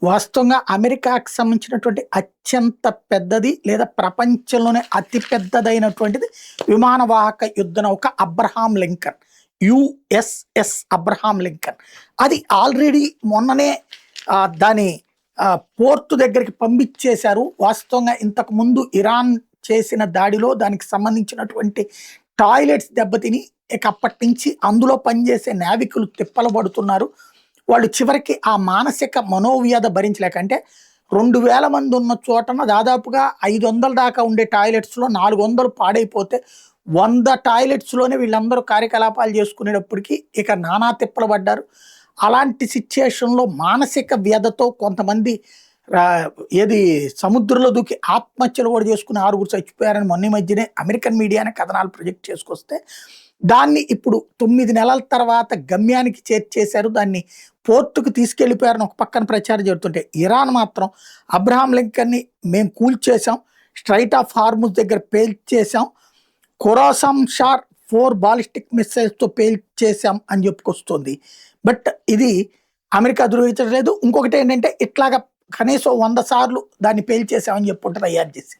వాస్తవంగా అమెరికాకి సంబంధించినటువంటి అత్యంత పెద్దది లేదా ప్రపంచంలోనే అతి పెద్దదైనటువంటిది విమానవాహక యుద్ధ నౌక Abraham Lincoln, USS Abraham Lincoln. అది ఆల్రెడీ మొన్ననే దాని పోర్టు దగ్గరికి పంపించేశారు. వాస్తవంగా ఇంతకు ముందు ఇరాన్ చేసిన దాడిలో దానికి సంబంధించినటువంటి టాయిలెట్స్ దెబ్బతిని ఇక అప్పటి నుంచి అందులో పనిచేసే నావికులు తిప్పలు పడుతున్నారు. వాళ్ళు చివరికి ఆ మానసిక మనోవ్యధ భరించలేక, అంటే 2000 మంది ఉన్న చోటన దాదాపుగా 500 దాకా ఉండే టాయిలెట్స్లో 400 పాడైపోతే 100 టాయిలెట్స్లోనే వీళ్ళందరూ కార్యకలాపాలు చేసుకునేటప్పటికి ఇక నానా తిప్పలు పడ్డారు. అలాంటి సిచ్యుయేషన్లో మానసిక వ్యధతో కొంతమంది ఏది సముద్రంలో దూకి ఆత్మహత్యలు కూడా చేసుకుని 6 చచ్చిపోయారని మొన్న మధ్యనే అమెరికన్ మీడియానే కథనాలు ప్రొజెక్ట్ చేసుకొస్తే, దాన్ని ఇప్పుడు 9 నెలల తర్వాత గమ్యానికి చేర్చేశారు. దాన్ని పోర్టుకు తీసుకెళ్లిపోయారని ఒక పక్కన ప్రచారం జరుగుతుంటే, ఇరాన్ మాత్రం అబ్రహాం లింకన్ని మేము కూల్చేసాం, స్ట్రైట్ ఆఫ్ హార్ముజ్ దగ్గర పేల్చేసాం, ఖొరాసన్ షార్ 4 బాలిస్టిక్ మిసైల్స్తో పేల్చేసాం అని చెప్పుకొస్తుంది. బట్ ఇది అమెరికా ధృవీకరించలేదు. ఇంకొకటి ఏంటంటే, ఇట్లాగా కనీసం 100 సార్లు దాన్ని పేల్చేసామని చెప్పుకుంటారు తయారు చేసి.